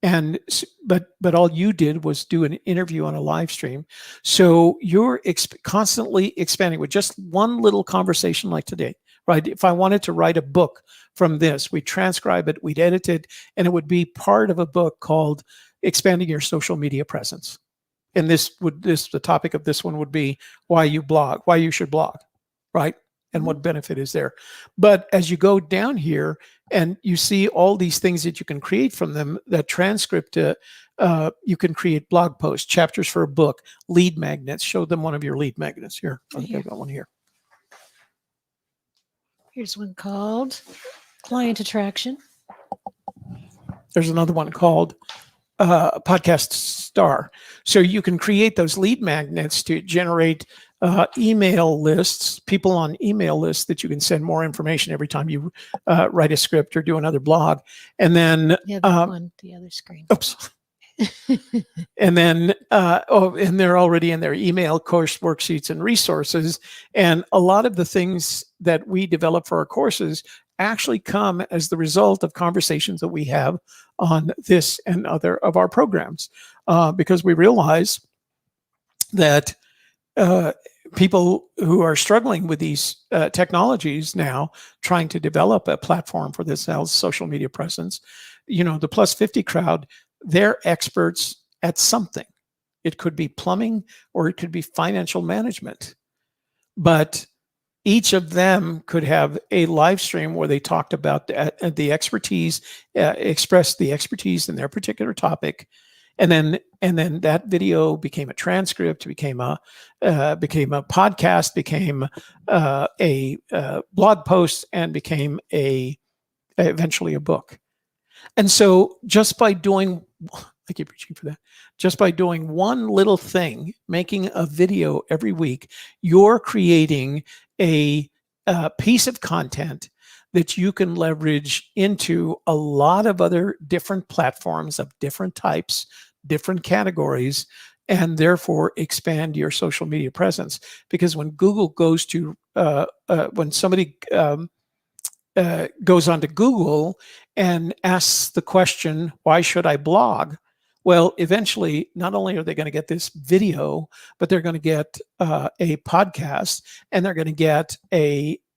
But all you did was do an interview on a live stream. So you're constantly expanding with just one little conversation like today, right? If I wanted to write a book from this, we'd transcribe it, we'd edit it, and it would be part of a book called Expanding Your Social Media Presence. And the topic of this one would be why you should blog, right? And what benefit is there? But as you go down here and you see all these things that you can create from them, that transcript, you can create blog posts, chapters for a book, lead magnets. Show them one of your lead magnets. Here, I've got one here. Here's one called Client Attraction. There's another one called Podcast Star. So you can create those lead magnets to generate email lists, people on email lists that you can send more information every time you write a script or do another blog. And then the other screen. Oops. And then and they're already in their email course worksheets and resources. And a lot of the things that we develop for our courses actually come as the result of conversations that we have on this and other of our programs, because we realize that people who are struggling with these technologies now, trying to develop a platform for this social media presence, the plus 50 crowd, they're experts at something. It could be plumbing or it could be financial management. But each of them could have a live stream where they talked about the expertise, expressed the expertise in their particular topic. And then that video became a transcript, became a podcast, became a blog post, and became eventually a book. And so just by doing, I keep reaching for that, just by doing one little thing, making a video every week, you're creating a piece of content that you can leverage into a lot of other different platforms of different types, different categories, and therefore expand your social media presence. Because when Google goes to, when somebody goes onto Google and asks the question, why should I blog? Well, eventually, not only are they going to get this video, but they're going to get a podcast, and they're going to get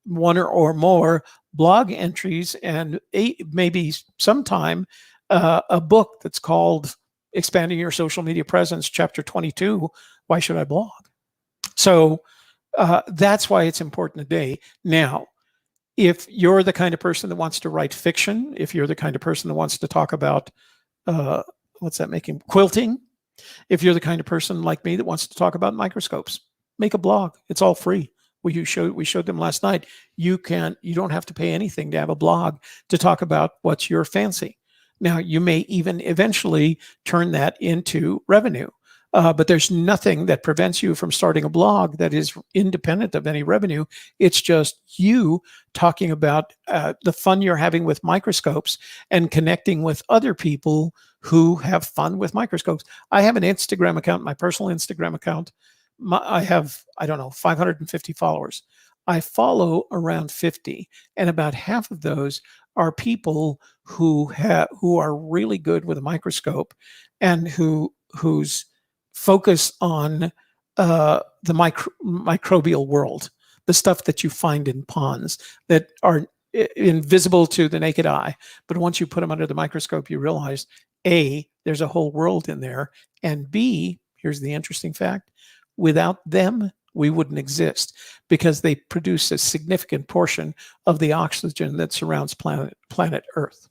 one or more blog entries, and maybe sometime a book that's called Expanding Your Social Media Presence, Chapter 22, Why Should I Blog? So that's why it's important today. Now, if you're the kind of person that wants to write fiction, if you're the kind of person that wants to talk about, quilting, if you're the kind of person like me that wants to talk about microscopes, make a blog. It's all free. We showed them last night. You don't have to pay anything to have a blog to talk about what's your fancy. Now, you may even eventually turn that into revenue, But there's nothing that prevents you from starting a blog that is independent of any revenue. It's just you talking about the fun you're having with microscopes and connecting with other people who have fun with microscopes. I have an Instagram account, my personal Instagram account. I have, I don't know, 550 followers. I follow around 50, and about half of those are people who are really good with a microscope and whose focus on the microbial world, the stuff that you find in ponds that are invisible to the naked eye. But once you put them under the microscope, you realize, A, there's a whole world in there, and B, here's the interesting fact, without them, we wouldn't exist because they produce a significant portion of the oxygen that surrounds planet Earth.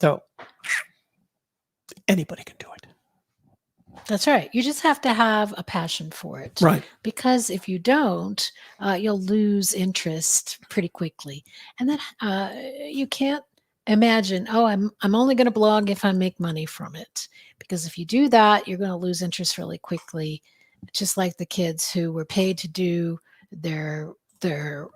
So anybody can do it. That's right. You just have to have a passion for it. Right. Because if you don't, you'll lose interest pretty quickly. And then you can't imagine, oh, I'm only going to blog if I make money from it. Because if you do that, you're going to lose interest really quickly. Just like the kids who were paid to do their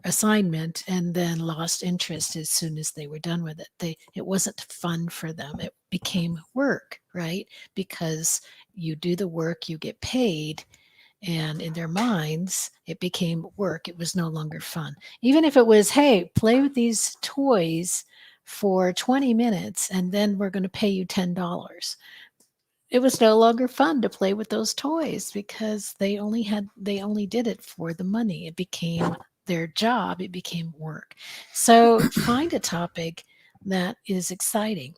assignment and then lost interest as soon as they were done with it. It wasn't fun for them. It became work, right? Because you do the work, you get paid, and in their minds, it became work. It was no longer fun. Even if it was, hey, play with these toys for 20 minutes and then we're going to pay you $10. It was no longer fun to play with those toys because they only did it for the money. It became their job. It became work. So find a topic that is exciting,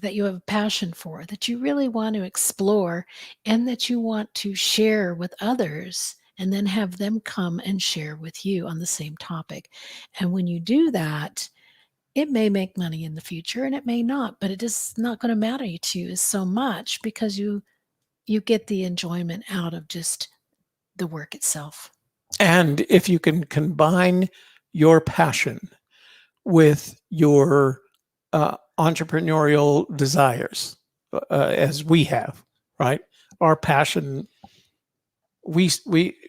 that you have a passion for, that you really want to explore, and that you want to share with others, and then have them come and share with you on the same topic. And when you do that, it may make money in the future and it may not, but it is not going to matter to you so much because you get the enjoyment out of just the work itself. And if you can combine your passion with your entrepreneurial desires, as we have, right? Our passion.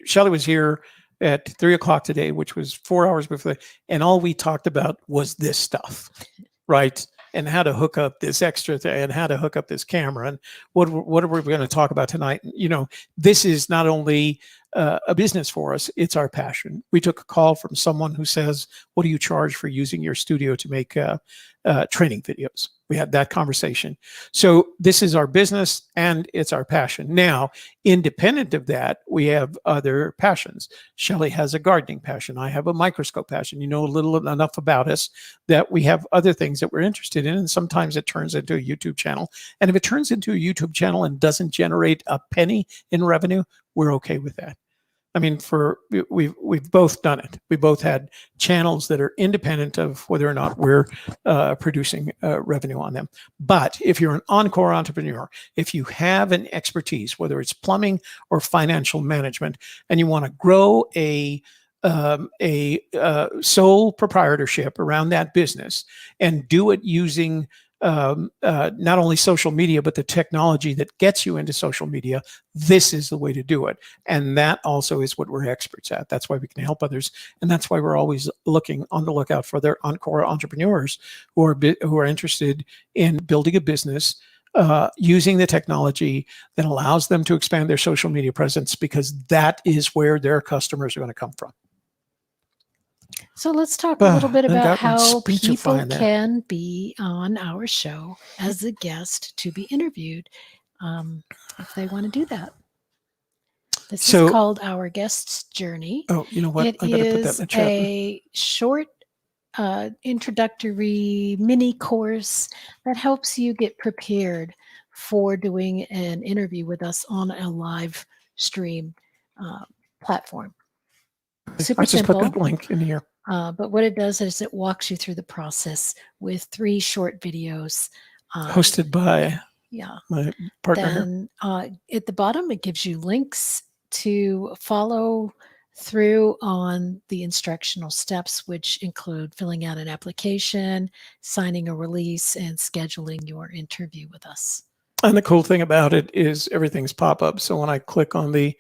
Shelley was here at 3:00 today, which was 4 hours before, and all we talked about was this stuff, right? And how to hook up this extra and how to hook up this camera and what are we going to talk about tonight? You know, this is not only a business for us, it's our passion. We took a call from someone who says, what do you charge for using your studio to make training videos? We had that conversation. So this is our business and it's our passion. Now, independent of that, we have other passions. Shelley has a gardening passion. I have a microscope passion. You know a little enough about us that we have other things that we're interested in. And sometimes it turns into a YouTube channel. And if it turns into a YouTube channel and doesn't generate a penny in revenue, we're okay with that. I mean, we've both done it. We both had channels that are independent of whether or not we're producing revenue on them. But if you're an encore entrepreneur, if you have an expertise, whether it's plumbing or financial management, and you want to grow a sole proprietorship around that business and do it using not only social media, but the technology that gets you into social media, this is the way to do it. And that also is what we're experts at. That's why we can help others. And that's why we're always looking on the lookout for their encore entrepreneurs who are interested in building a business using the technology that allows them to expand their social media presence, because that is where their customers are going to come from. So let's talk a little bit about how people there. can be on our show as a guest to be interviewed if they want to do that. This is called Our Guest's Journey. Oh, you know what? It is a short introductory mini course that helps you get prepared for doing an interview with us on a live stream platform. Super simple. Put that link in here. But what it does is it walks you through the process with 3 short videos. Hosted by my partner. Then at the bottom, it gives you links to follow through on the instructional steps, which include filling out an application, signing a release, and scheduling your interview with us. And the cool thing about it is everything's pop-up. So when I click on the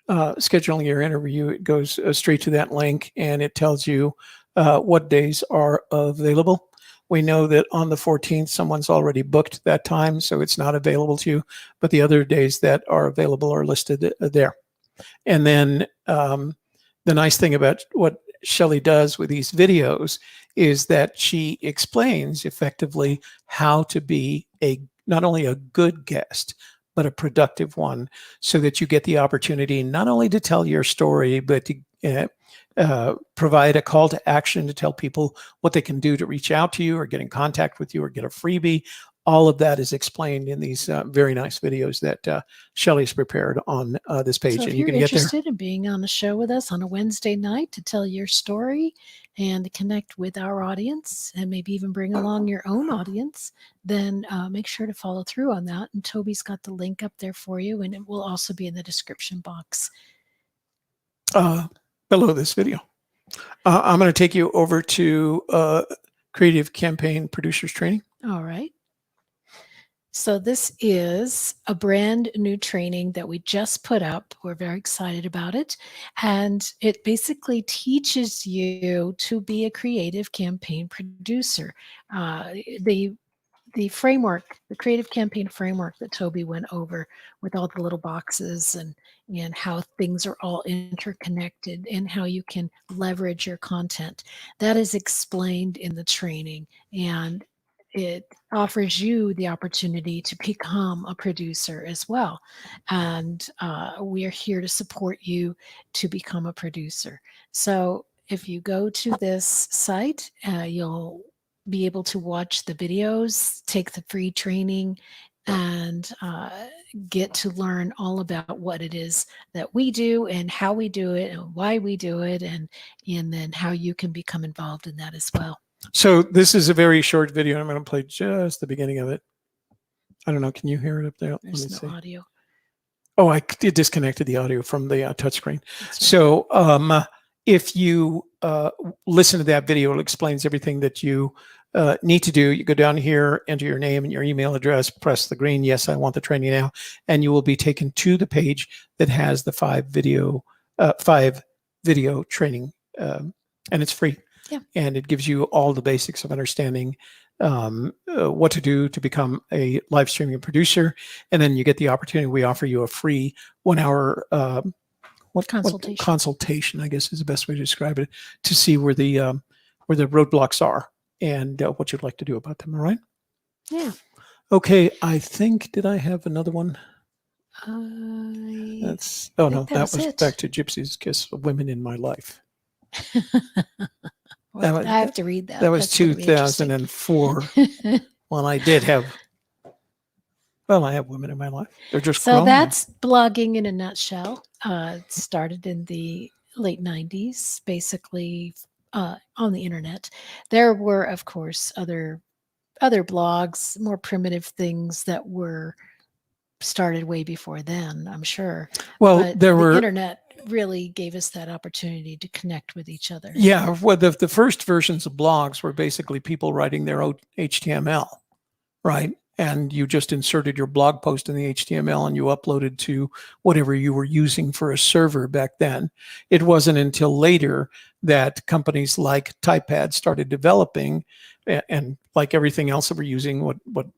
scheduling your interview, it goes straight to that link, and it tells you what days are available. We know that on the 14th, someone's already booked that time, so it's not available to you, but the other days that are available are listed there. And then the nice thing about what Shelley does with these videos is that she explains effectively how to be not only a good guest, but a productive one, so that you get the opportunity not only to tell your story, but to provide a call to action to tell people what they can do to reach out to you or get in contact with you or get a freebie. All of that is explained in these very nice videos that Shelley's prepared on this page. So if and you're you can get there. interested in being on a show with us on a Wednesday night to tell your story and to connect with our audience and maybe even bring along your own audience, then make sure to follow through on that. And Toby's got the link up there for you, and it will also be in the description box. Below this video. I'm going to take you over to Creative Campaign Producers Training. All right. So this is a brand new training that we just put up. We're very excited about it. And it basically teaches you to be a creative campaign producer. The framework, the creative campaign framework that Toby went over with all the little boxes and how things are all interconnected and how you can leverage your content, that is explained in the training, and it offers you the opportunity to become a producer as well. And we are here to support you to become a producer. So if you go to this site, you'll be able to watch the videos, take the free training, and get to learn all about what it is that we do and how we do it and why we do it, and then how you can become involved in that as well. So this is a very short video. I'm going to play just the beginning of it. I don't know. Can you hear it up there? There's no audio. Oh, I disconnected the audio from the touchscreen. Right. So if you listen to that video, it explains everything that you need to do. You go down here, enter your name and your email address, press the green, yes, I want the training now, and you will be taken to the page that has the 5 video training, and it's free. Yeah. And it gives you all the basics of understanding what to do to become a live streaming producer. And then you get the opportunity. We offer you a free 1-hour consultation, I guess is the best way to describe it, to see where the roadblocks are and what you'd like to do about them. All right. Yeah. Okay. I think, did I have another one? No, that was back to Gypsy's Kiss, Women in My Life. Well, I have to read that. That was 2004 when I did have, I have women in my life. They're just so grown. That's blogging in a nutshell. It started in the late 90s, basically on the internet. There were, of course, other blogs, more primitive things that were started way before then, I'm sure. Well, but the internet really gave us that opportunity to connect with each other. Yeah, well, the first versions of blogs were basically people writing their own HTML, right? And you just inserted your blog post in the HTML and you uploaded to whatever you were using for a server back then. It wasn't until later that companies like TypePad started developing, and like everything else that we're using,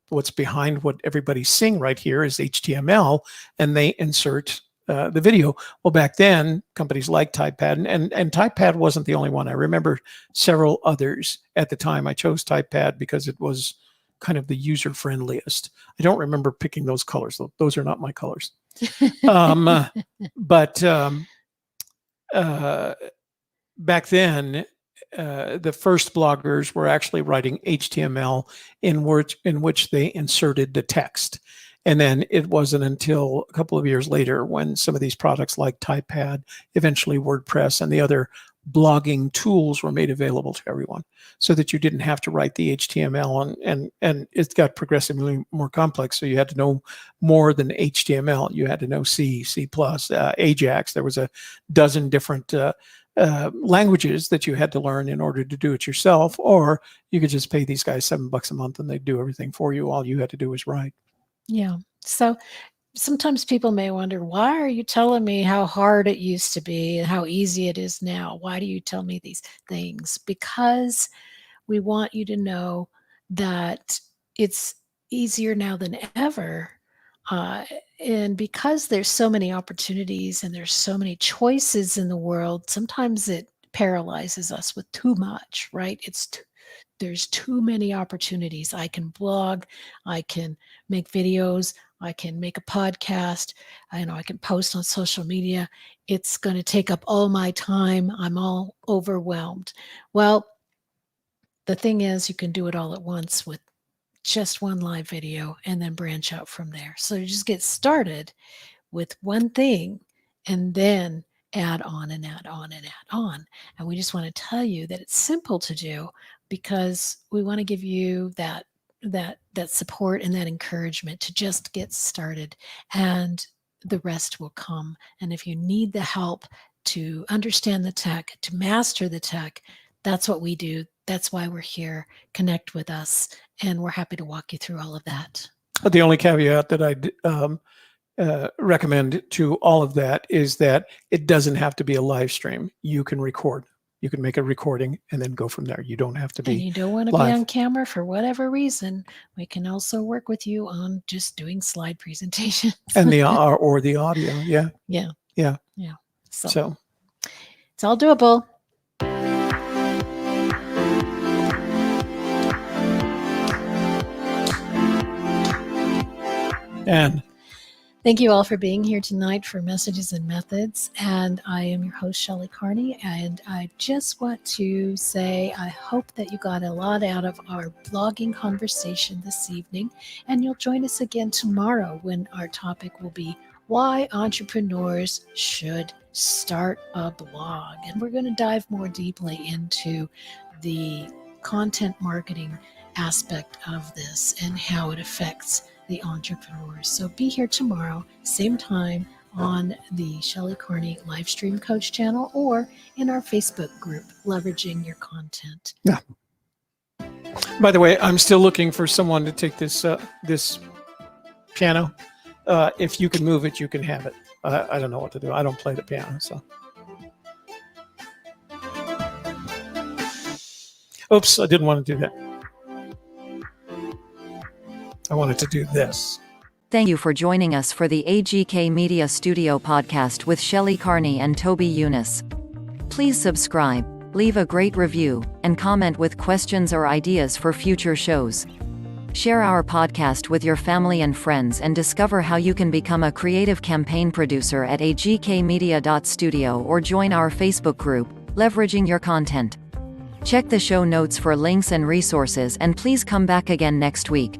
what's behind what everybody's seeing right here is HTML, and they insert the video. Well, back then, companies like TypePad, and TypePad wasn't the only one. I remember several others at the time. I chose TypePad because it was kind of the user friendliest. I don't remember picking those colors. Those are not my colors. But back then, the first bloggers were actually writing HTML in which they inserted the text. And then it wasn't until a couple of years later when some of these products like TypePad, eventually WordPress, and the other blogging tools were made available to everyone, so that you didn't have to write the HTML, and it got progressively more complex. So you had to know more than HTML. You had to know C, C++, Ajax. There was a dozen different languages that you had to learn in order to do it yourself, or you could just pay these guys $7 a month and they'd do everything for you. All you had to do was write. Yeah. So sometimes people may wonder, why are you telling me how hard it used to be and how easy it is now? Why do you tell me these things? Because we want you to know that it's easier now than ever. Uh, and because there's so many opportunities and there's so many choices in the world, sometimes it paralyzes us with too much, right? There's too many opportunities. I can blog, I can make videos, I can make a podcast, I can post on social media. It's going to take up all my time. I'm all overwhelmed. Well, the thing is, you can do it all at once with just one live video and then branch out from there. So you just get started with one thing and then add on and add on and add on. And we just want to tell you that it's simple to do because we want to give you that support and that encouragement to just get started, and the rest will come. And if you need the help to understand the tech, to master the tech, that's what we do. That's why we're here. Connect with us, and we're happy to walk you through all of that. The only caveat that I recommend to all of that is that it doesn't have to be a live stream. You can record. You can make a recording and then go from there. You don't have to be. And you don't want to live. be on camera for whatever reason, we can also work with you on just doing slide presentations. And the or the audio. Yeah. Yeah. Yeah. Yeah. So It's all doable. and Thank you all for being here tonight for Messages and Methods. And I am your host, Shelley Carney. And I just want to say, I hope that you got a lot out of our blogging conversation this evening. And you'll join us again tomorrow when our topic will be why entrepreneurs should start a blog. And we're going to dive more deeply into the content marketing aspect of this and how it affects the entrepreneurs. So be here tomorrow, same time, on the Shelley Carney live stream coach channel or in our Facebook group, Leveraging Your Content. Yeah. By the way, I'm still looking for someone to take this this piano. If you can move it, you can have it. I don't know what to do. I don't play the piano, so. Oops, I didn't want to do that. I wanted to do this. Thank you for joining us for the AGK Media Studio podcast with Shelley Carney and Toby Younis. Please subscribe, leave a great review, and comment with questions or ideas for future shows. Share our podcast with your family and friends and discover how you can become a creative campaign producer at agkmedia.studio or join our Facebook group, Leveraging Your Content. Check the show notes for links and resources, and please come back again next week.